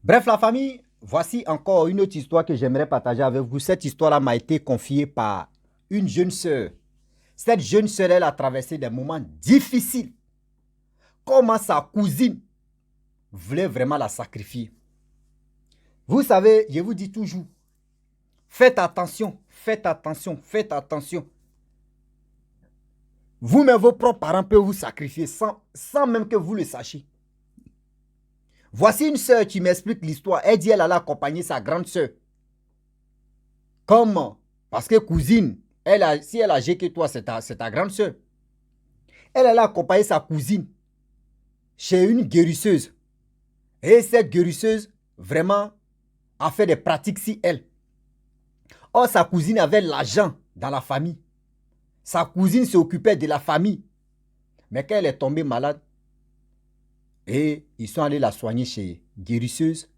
Bref, la famille, voici encore une autre histoire que j'aimerais partager avec vous. Cette histoire-là m'a été confiée par une jeune sœur. Cette jeune sœur, elle a traversé des moments difficiles. Comment sa cousine voulait vraiment la sacrifier. Vous savez, je vous dis toujours, faites attention, faites attention, faites attention. Vous-même, vos propres parents peuvent vous sacrifier sans même que vous le sachiez. Voici une sœur qui m'explique l'histoire. Elle dit qu'elle allait accompagner sa grande sœur. Comment? Parce que cousine, si elle a âgée que toi, c'est ta grande sœur. Elle allait accompagner sa cousine chez une guérisseuse. Et cette guérisseuse, vraiment, a fait des pratiques si elle. Or, sa cousine avait l'argent dans la famille. Sa cousine s'occupait de la famille. Mais quand elle est tombée malade, et ils sont allés la soigner chez guérisseuse.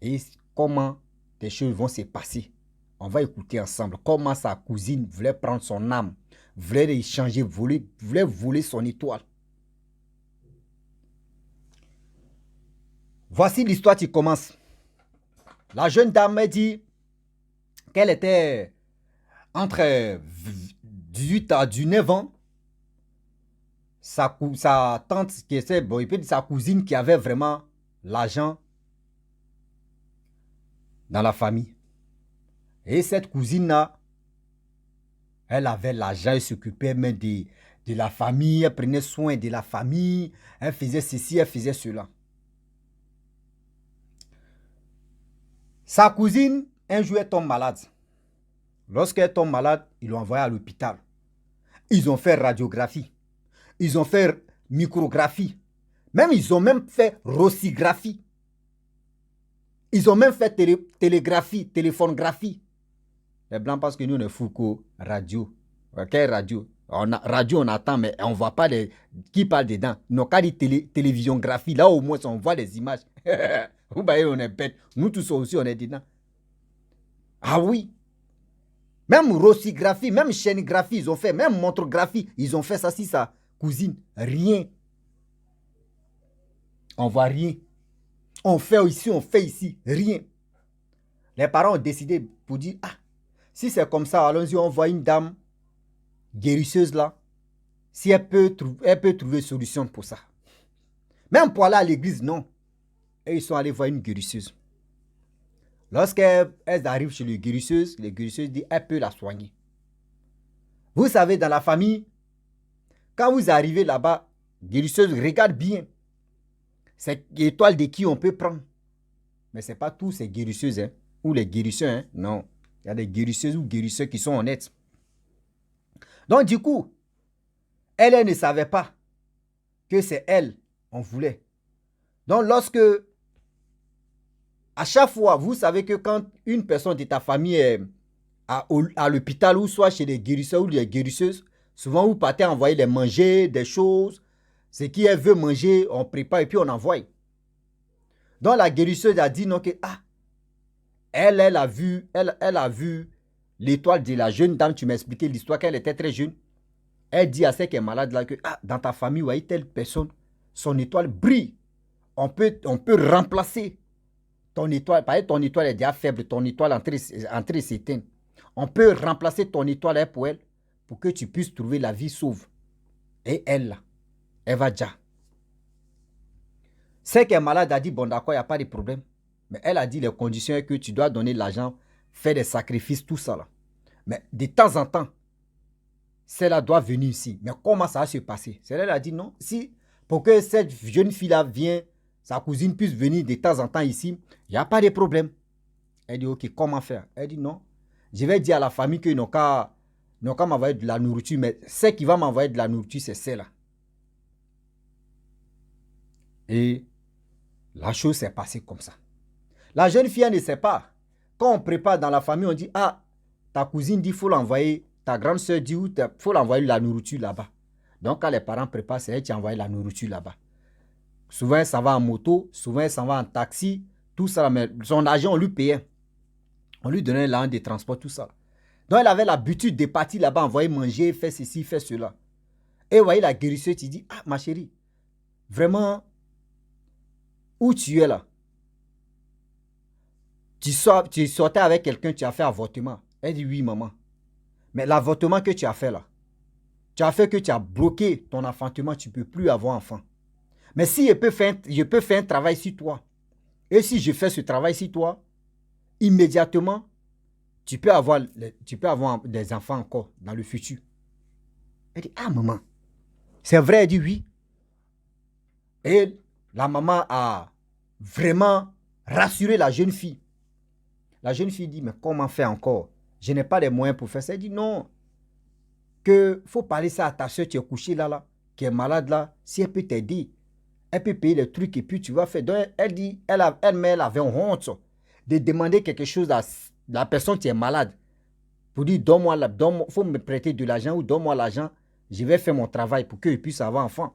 Et comment les choses vont se passer. On va écouter ensemble comment sa cousine voulait prendre son âme, voulait échanger, voulait voler son étoile. Voici l'histoire qui commence. La jeune dame m'a dit qu'elle était entre 18 à 19 ans. Sa tante, qui était, bon, il peut dire sa cousine qui avait vraiment l'argent dans la famille. Et cette cousine-là, elle avait l'argent, elle s'occupait même de la famille, elle prenait soin de la famille, elle faisait ceci, elle faisait cela. Sa cousine, un jour, elle tombe malade. Lorsqu'elle tombe malade, ils l'ont envoyée à l'hôpital. Ils ont fait radiographie. Ils ont fait micrographie. Ils ont même fait rossigraphie. Ils ont même fait télégraphie, téléphonographie. Les blancs pensent que nous, on est fous qu'au radio. Quelle radio? Radio, on attend, mais on ne voit pas qui parle dedans. Nos cas de télévisiongraphie, là au moins, on voit les images. Vous voyez, on est bête. Nous tous aussi, on est dedans. Ah oui. Même rossigraphie, même chaînographie, ils ont fait. Même montrographie, ils ont fait ça si sa cousine. Rien. On voit rien. On fait ici, rien. Les parents ont décidé pour dire, ah, si c'est comme ça, allons-y, on voit une dame guérisseuse là. Si elle peut trouver solution pour ça. Même pour aller à l'église, non. Et ils sont allés voir une guérisseuse. Lorsqu'elles arrivent chez les guérisseuses disent, elle peut la soigner. Vous savez, dans la famille, quand vous arrivez là-bas, guérisseuse, regarde bien. C'est l'étoile de qui on peut prendre. Mais ce n'est pas tous ces guérisseuses, hein, ou les guérisseurs, hein, non. Il y a des guérisseuses ou guérisseurs qui sont honnêtes. Donc, du coup, elle ne savait pas que c'est elle, on voulait. Donc, lorsque, à chaque fois, vous savez que quand une personne de ta famille est à l'hôpital ou soit chez les guérisseurs ou les guérisseuses, souvent vous partez envoyer les manger, des choses. Ce qu'elle veut manger, on prépare et puis on envoie. Donc, la guérisseuse a dit non que, ah, elle a vu l'étoile de la jeune dame. Tu m'as expliqué l'histoire qu'elle était très jeune. Elle dit à celle qui est malade là que, ah, dans ta famille, voyez telle personne, son étoile brille. On peut remplacer ton étoile. Par exemple, ton étoile est déjà faible, ton étoile entre s'éteindre. On peut remplacer ton étoile pour elle, pour que tu puisses trouver la vie sauve. Et elle, là, elle va déjà. Celle qui est malade a dit, bon d'accord, il n'y a pas de problème. Mais elle a dit, les conditions est que tu dois donner l'argent, faire des sacrifices, tout ça là. Mais de temps en temps, celle-là doit venir ici. Mais comment ça va se passer? Celle-là a dit non. Si, pour que cette jeune fille-là vienne, sa cousine puisse venir de temps en temps ici, il n'y a pas de problème. Elle dit, ok, comment faire? Elle dit non. Je vais dire à la famille qu'ils n'ont qu'à m'envoyer de la nourriture, mais celle qui va m'envoyer de la nourriture, c'est celle-là. Et la chose s'est passée comme ça. La jeune fille, elle ne sait pas. Quand on prépare dans la famille, on dit, ah, ta cousine dit, il faut l'envoyer. Ta grande soeur dit, il faut l'envoyer la nourriture là-bas. Donc, quand les parents préparent, c'est elle qui envoie la nourriture là-bas. Souvent, ça va en moto, souvent, ça va en taxi, tout ça. Mais son argent, on lui payait. On lui donnait l'argent de transport, tout ça. Donc, elle avait l'habitude de partir là-bas, envoyer manger, faire ceci, faire cela. Et vous voyez, la guérisseuse, tu dis, ah, ma chérie, vraiment, où tu es là? tu sortais avec quelqu'un, tu as fait avortement. Elle dit, oui, maman. Mais l'avortement que tu as fait là, tu as fait que tu as bloqué ton enfantement, tu ne peux plus avoir enfant. Mais si je peux faire un travail sur toi, et si je fais ce travail sur toi, immédiatement, tu peux avoir des enfants encore dans le futur. Elle dit, ah maman, c'est vrai, elle dit oui. Et la maman a vraiment rassuré la jeune fille. La jeune fille dit, mais comment faire encore? Je n'ai pas les moyens pour faire ça. Elle dit, non, que faut parler ça à ta soeur qui est couchée là, qui est malade là, si elle peut t'aider. Elle peut payer les trucs et puis tu vas faire. Donc elle dit, elle avait honte de demander quelque chose à la personne qui est malade. Pour dire, faut me prêter de l'argent ou donne-moi l'argent, je vais faire mon travail pour qu'il puisse avoir enfant.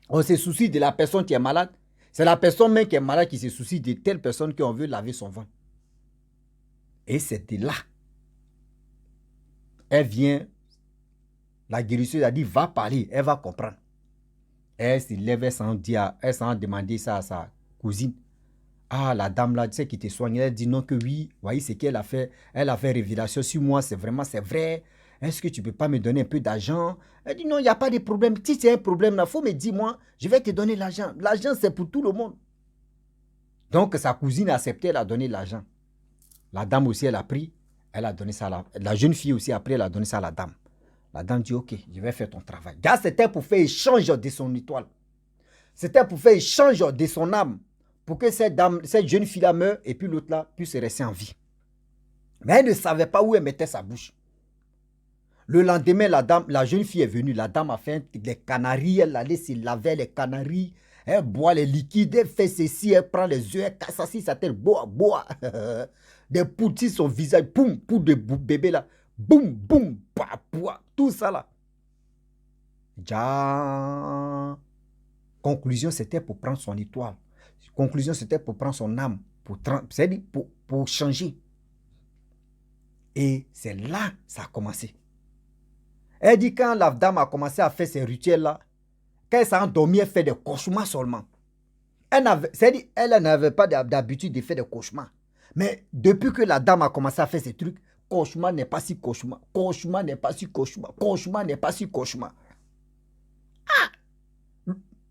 On se soucie de la personne qui est malade. C'est la personne même qui est malade qui se soucie de telle personne qu'on veut laver son ventre. Et c'était là. Elle vient, la guérisseuse a dit, va parler, elle va comprendre. Elle se lève, elle s'en demandé ça à sa cousine. Ah, la dame là, tu sais, qui te soigne, elle dit non que oui. Voyez ce qu'elle a fait. Elle a fait révélation sur moi, c'est vrai. Est-ce que tu ne peux pas me donner un peu d'argent? Elle dit non, il n'y a pas de problème. Si c'est un problème là, il faut me dire moi, je vais te donner l'argent. L'argent, c'est pour tout le monde. Donc, sa cousine a accepté, elle a donné l'argent. La dame aussi, elle a pris, elle a donné ça à la jeune fille aussi a pris, elle a donné ça à la dame. La dame dit, ok, je vais faire ton travail. Gars, c'était pour faire échange de son étoile. C'était pour faire échange de son âme. Pour que cette jeune fille-là meure et puis l'autre là puisse rester en vie. Mais elle ne savait pas où elle mettait sa bouche. Le lendemain, la jeune fille est venue. La dame a fait des canaries. Elle allait se laver les canaries. Elle boit les liquides. Elle fait ceci. Elle prend les œufs. Elle casse assis sa tête. Bois. Des poutis son visage. Boum, pour de bébé là. Boum, boum, bois. Tout ça là. Ja. Conclusion, c'était pour prendre son étoile. Conclusion, c'était pour prendre son âme. C'est-à-dire pour changer. Et c'est là que ça a commencé. Elle dit quand la dame a commencé à faire ces rituels-là, quand elle s'est endormie, elle fait des cauchemars seulement. Elle n'avait pas d'habitude de faire des cauchemars. Mais depuis que la dame a commencé à faire ces trucs, cauchemar n'est pas si cauchemar. Cauchemar n'est pas si cauchemar. Cauchemar n'est pas si cauchemar. Ah!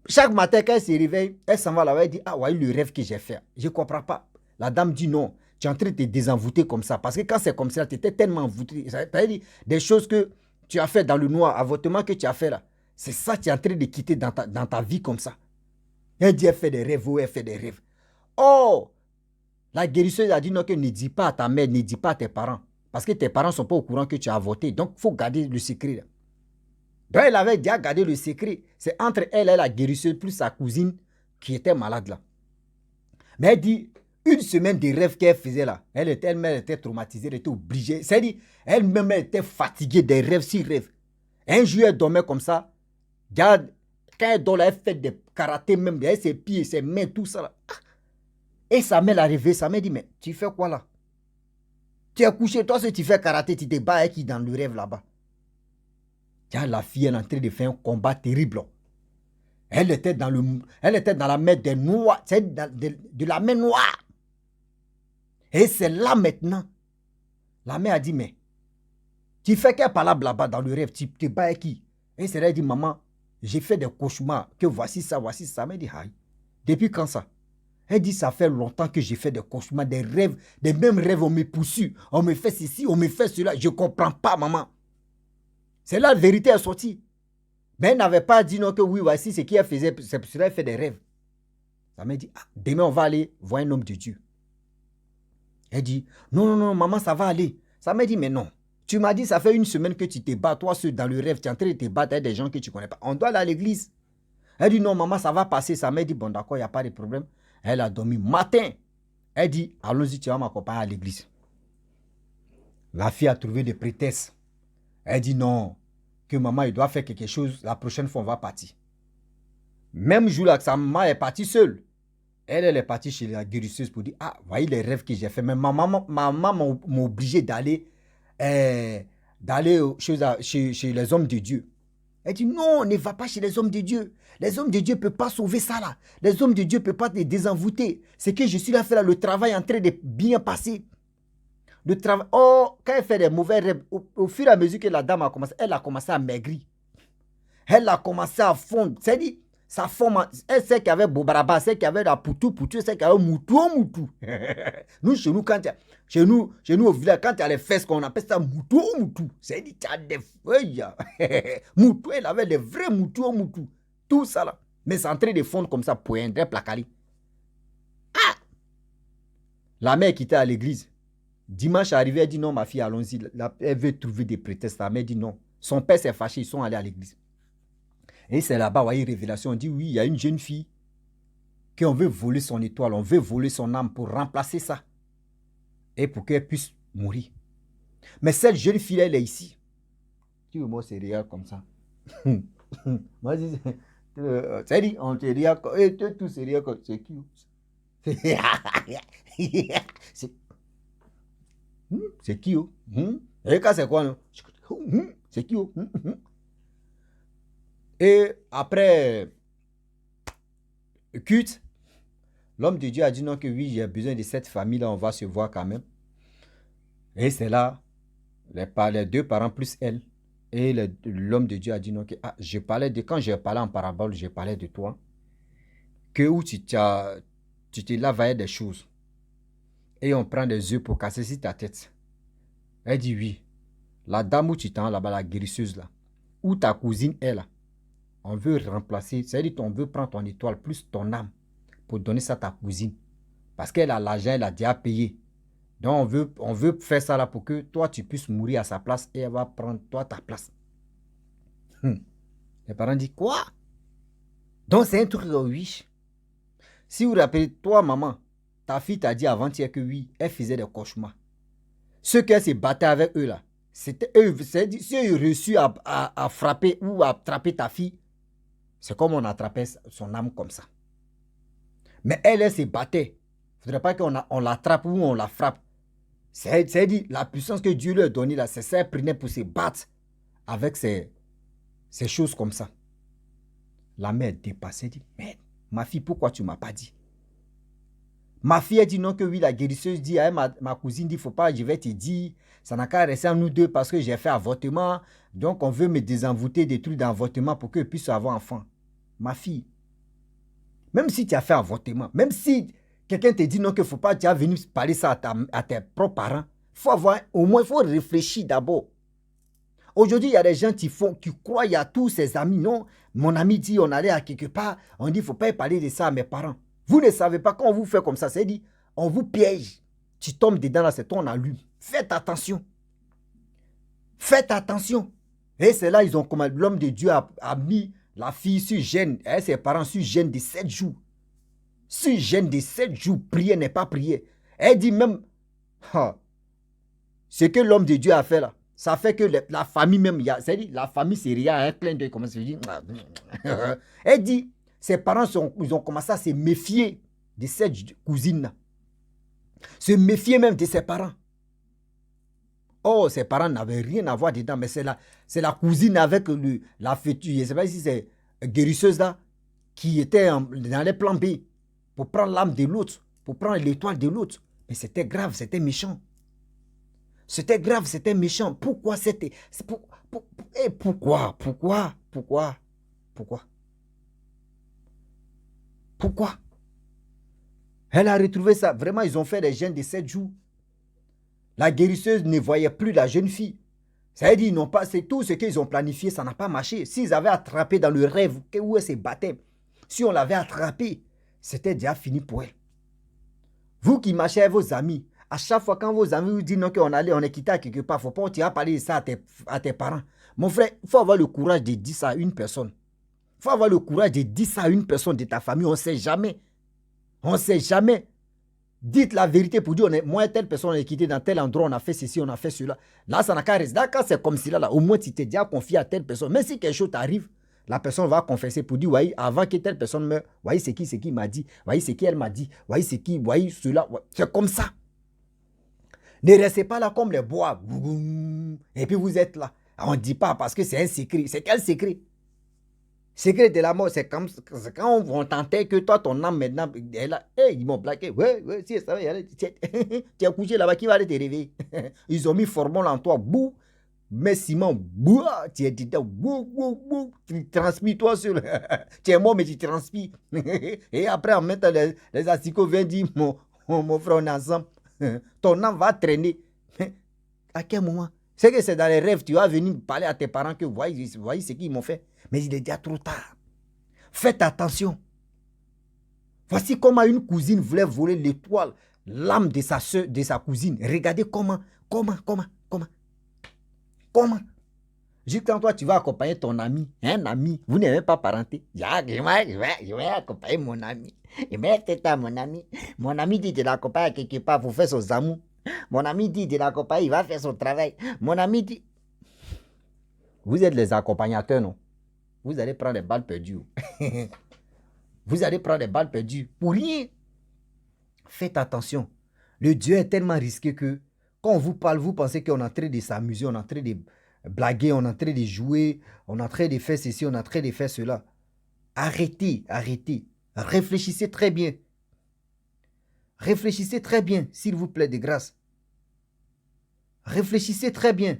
Chaque matin, quand elle se réveille, elle s'en va là-bas, elle dit, ah ouais, le rêve que j'ai fait. Je ne comprends pas. La dame dit non. Tu es en train de te désenvoûter comme ça. Parce que quand c'est comme ça, tu étais tellement envoûté. Ça veut dire des choses que tu as fait dans le noir, avortement que tu as fait là. C'est ça que tu es en train de quitter dans ta vie comme ça. Elle dit, elle fait des rêves, elle fait des rêves. Oh! La guérisseuse a dit non, que ne dis pas à ta mère, ne dis pas à tes parents. Parce que tes parents ne sont pas au courant que tu as avorté. Donc, il faut garder le secret. Là. Donc, elle avait déjà gardé le secret. C'est entre elle et la guérisseuse plus sa cousine qui était malade là. Mais elle dit, une semaine de rêves qu'elle faisait là, elle-même était traumatisée, elle était obligée. C'est-à-dire, elle-même était fatiguée des rêves sur rêves. Un jour, elle dormait comme ça. Regarde, quand elle dort là, elle fait des karatés même, elle ses pieds, ses mains, tout ça là. Et sa mère l'a réveillée, sa mère dit, mais tu fais quoi là? Tu es couché, toi si tu fais karaté, tu te bats avec qui dans le rêve là-bas? La fille est en train de faire un combat terrible. Elle était dans la mer des noirs, de la mer noire. Et c'est là maintenant. La mère a dit, mais tu fais qu'elle parle là-bas dans le rêve, tu te bats avec qui? Et c'est là, elle dit, maman, j'ai fait des cauchemars, que voici ça. Elle m'a dit, aïe, depuis quand ça? Elle dit, ça fait longtemps que j'ai fait des cauchemars, des rêves, des mêmes rêves, on me poursuit, on me fait ceci, on me fait cela, je ne comprends pas, maman. C'est là la vérité est sortie. Mais elle n'avait pas dit non que oui, voici ce qu'elle faisait, c'est pour cela qu'elle fait des rêves. Ça m'a dit, ah, demain on va aller voir un homme de Dieu. Elle dit, non, maman, ça va aller. Ça m'a dit, mais non. Tu m'as dit, ça fait une semaine que tu te bats, toi, dans le rêve, tu es en train de te battre avec des gens que tu ne connais pas. On doit aller à l'église. Elle dit, non, maman, ça va passer. Ça m'a dit, bon, d'accord, il n'y a pas de problème. Elle a dormi matin. Elle dit, allons-y, tu vas m'accompagner à l'église. La fille a trouvé des prétextes. Elle dit, non, que maman, il doit faire quelque chose. La prochaine fois, on va partir. Même jour là, sa maman est partie seule. Elle est partie chez la guérisseuse pour dire, ah, voyez les rêves que j'ai fait. Mais maman m'a obligé d'aller chez les hommes de Dieu. Elle dit non, ne va pas chez les hommes de Dieu. Les hommes de Dieu ne peuvent pas sauver ça là. Les hommes de Dieu ne peuvent pas te désenvoûter. C'est que je suis là à faire le travail en train de bien passer. Le travail. Oh, quand elle fait des mauvais rêves, au fur et à mesure que la dame a commencé, elle a commencé à maigrir. Elle a commencé à fondre. C'est-à-dire, sa forme, elle sait qu'il y avait Bobaraba, celle qui avait la poutou, celle qui avait moutou. Nous, chez nous, au village, quand il y a les fesses, on appelle ça moutou. C'est-à-dire, tu as des feuilles. Moutou, elle avait des vrais moutou. Tout ça là. Mais c'est en train de fondre comme ça, poindre, placali. Ah! La mère qui était à l'église. Dimanche arrivé, elle dit non, ma fille, allons-y. Elle veut trouver des prétextes. La mère dit non. Son père s'est fâché, ils sont allés à l'église. Et c'est là-bas, vous voyez, révélation. On dit oui, il y a une jeune fille qu'on veut voler son étoile, on veut voler son âme pour remplacer ça. Et pour qu'elle puisse mourir. Mais cette jeune fille, elle est ici. Tu vois, moi, c'est regarde comme ça. Moi, c'est dit, on te regarde comme et tout se regarde comme c'est qui? C'est qui? Et quand c'est quoi? Non? C'est qui? Et après culte, l'homme de Dieu a dit non que oui, j'ai besoin de cette famille-là, on va se voir quand même. Et c'est là, les deux parents plus elle. Et l'homme de Dieu a dit non que quand je parlais en parabole, je parlais de toi. Que où tu te lavais des choses. Et on prend des œufs pour casser sur ta tête. Elle dit oui. La dame où tu t'en là-bas, la guérisseuse là, où ta cousine est là, on veut remplacer, c'est-à-dire qu'on veut prendre ton étoile plus ton âme pour donner ça à ta cousine. Parce qu'elle a l'argent, elle a déjà payé. Donc on veut faire ça là pour que toi tu puisses mourir à sa place et elle va prendre toi ta place. Les parents disent quoi? Donc c'est un truc de oui. Si vous vous rappelez, toi maman, ta fille t'a dit avant-hier que oui, elle faisait des cauchemars. Ceux qu'elle se battait avec eux là, c'était eux, c'est-à-dire si ils réussi à frapper ou à attraper ta fille, c'est comme on attrapait son âme comme ça. Mais elle se battait. Il ne faudrait pas qu'on l'attrape ou on la frappe. C'est-à-dire, la puissance que Dieu lui a donnée là, c'est ça qu'elle prenait pour se battre avec ces choses comme ça. La mère dépassée dit, mais ma fille, pourquoi tu ne m'as pas dit? Ma fille a dit non que oui, la guérisseuse dit, ma cousine dit, il ne faut pas, je vais te dire, ça n'a qu'à rester à nous deux parce que j'ai fait avortement, donc on veut me désenvoûter des trucs d'avortement pour que je puisse avoir enfant. Ma fille, même si tu as fait avortement, même si quelqu'un te dit non qu'il ne faut pas, tu as venu parler ça à tes propres parents, il faut avoir, au moins il faut réfléchir d'abord. Aujourd'hui, il y a des gens qui croient, il y a tous ces amis, non, mon ami dit on allait à quelque part, on dit il ne faut pas parler de ça à mes parents. Vous ne savez pas quand on vous fait comme ça, c'est dit, on vous piège. Tu tombes dedans là, c'est ton allume. Faites attention. Faites attention. Et c'est là, ils ont comme l'homme de Dieu a mis la fille sur gêne, et ses parents sur gêne de 7 jours. Sur gêne de 7 jours, prier n'est pas prier. Elle dit même, ce que l'homme de Dieu a fait là, ça fait que la famille même, c'est-à-dire la famille c'est rien, un clin d'œil, comment se dit. Elle dit, ses parents ils ont commencé à se méfier de cette cousine-là. Se méfier même de ses parents. Oh, ses parents n'avaient rien à voir dedans, mais c'est la cousine avec la fétu, je ne sais pas si c'est guérisseuse là, qui était dans les plans B, pour prendre l'âme de l'autre, pour prendre l'étoile de l'autre. Mais c'était grave, c'était méchant. C'était grave, c'était méchant. Pourquoi c'était... Pourquoi Elle a retrouvé ça. Vraiment, ils ont fait des jeûnes de 7 jours. La guérisseuse ne voyait plus la jeune fille. Ça veut dire, non pas, c'est tout ce qu'ils ont planifié, ça n'a pas marché. S'ils avaient attrapé dans le rêve où elle se battait, si on l'avait attrapé, c'était déjà fini pour elle. Vous qui marchez avec vos amis, à chaque fois quand vos amis vous disent non, qu'on allait, on est quitté à quelque part, il ne faut pas tu vas parler de ça à tes parents. Mon frère, il faut avoir le courage de dire ça à une personne. Il faut avoir le courage de dire ça à une personne de ta famille. On ne sait jamais. On ne sait jamais. Dites la vérité pour dire, moi, telle personne, on est quitté dans tel endroit, on a fait ceci, on a fait cela. Là, ça n'a qu'à rester. Là, quand c'est comme si là, au moins, tu t'es déjà confié à telle personne. Mais si quelque chose t'arrive, la personne va confesser pour dire, voyez, avant que telle personne meure, voyez, c'est qui m'a dit, voyez, c'est qui elle m'a dit, voyez, c'est qui, voyez, cela. C'est comme ça. Ne restez pas là comme les bois. Et puis vous êtes là. On ne dit pas parce que c'est un secret. C'est quel secret? Secret de la mort, c'est quand on tentait que toi, ton âme maintenant, est là. Hey, ils m'ont plaqué. Ouais, si ça va, tu as couché là-bas, qui va aller te réveiller? Ils ont mis formol en toi, bouh. Mais Simon, bouh, tu es dedans, bouh, bouh, bouh. Tu transpires toi sur tu es mort, mais tu transpires. Et après, en même temps, les asticots viennent dire, mon frère, on est ensemble. Ton âme va traîner. À quel moment? C'est que c'est dans les rêves, tu vas venir parler à tes parents que voyez ce qu'ils m'ont fait. Mais il est déjà trop tard. Faites attention. Voici comment une cousine voulait voler l'étoile, l'âme de sa soeur, de sa cousine. Regardez comment. Juste quand toi, tu vas accompagner ton ami, un ami, vous n'avez pas parenté. Je vais accompagner mon ami. Je vais être à mon ami. Mon ami dit de l'accompagner quelque part pour faire son amour. Mon ami dit de l'accompagner, il va faire son travail. Mon ami dit... Vous êtes les accompagnateurs, non? Vous allez prendre des balles perdues. Vous allez prendre des balles perdues pour rien. Faites attention. Le Dieu est tellement risqué que quand on vous parle, vous pensez qu'on est en train de s'amuser, on est en train de blaguer, on est en train de jouer, on est en train de faire ceci, on est en train de faire cela. Arrêtez, arrêtez. Réfléchissez très bien. Réfléchissez très bien, s'il vous plaît, de grâce. Réfléchissez très bien.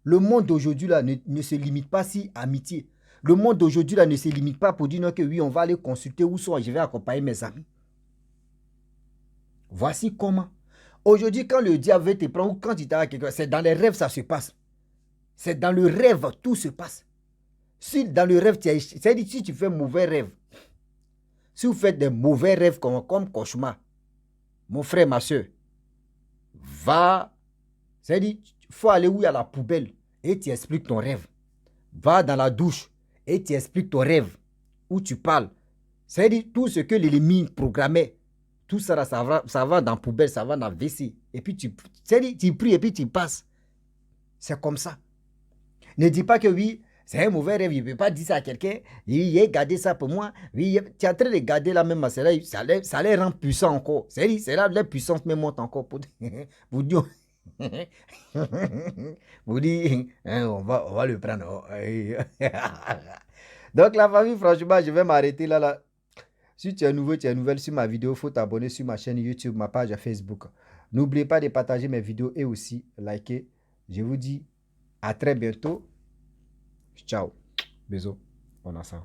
Le monde d'aujourd'hui là ne se limite pas si amitié. Le monde d'aujourd'hui là ne se limite pas pour dire non que oui, on va aller consulter ou soit je vais accompagner mes amis. Voici comment. Aujourd'hui, quand le diable veut te prendre ou quand il t'a quelque chose, c'est dans les rêves ça se passe. C'est dans le rêve tout se passe. Si dans le rêve, c'est-à-dire si tu fais mauvais rêve, si vous faites des mauvais rêves comme cauchemar, mon frère, ma soeur, va, c'est-à-dire, il faut aller où il y a la poubelle et tu expliques ton rêve. Va dans la douche et tu expliques ton rêve, où tu parles. C'est-à-dire, tout ce que l'ennemi programmait, tout ça, ça va dans la poubelle, ça va dans la WC. Et puis, tu pries et puis tu passes. C'est comme ça. Ne dis pas que oui, c'est un mauvais rêve, il ne peut pas dire ça à quelqu'un. Il a gardé ça pour moi. Oui, tu es en train de garder la même ça les rend puissants encore. C'est là la puissance me monte encore pour dire. Vous dites, hein, on va le prendre. Donc la famille, franchement, je vais m'arrêter là. Si tu es nouveau, tu es nouvelle sur ma vidéo, il faut t'abonner sur ma chaîne YouTube, ma page Facebook. N'oubliez pas de partager mes vidéos et aussi liker. Je vous dis à très bientôt. Ciao. Bisous. On a ça.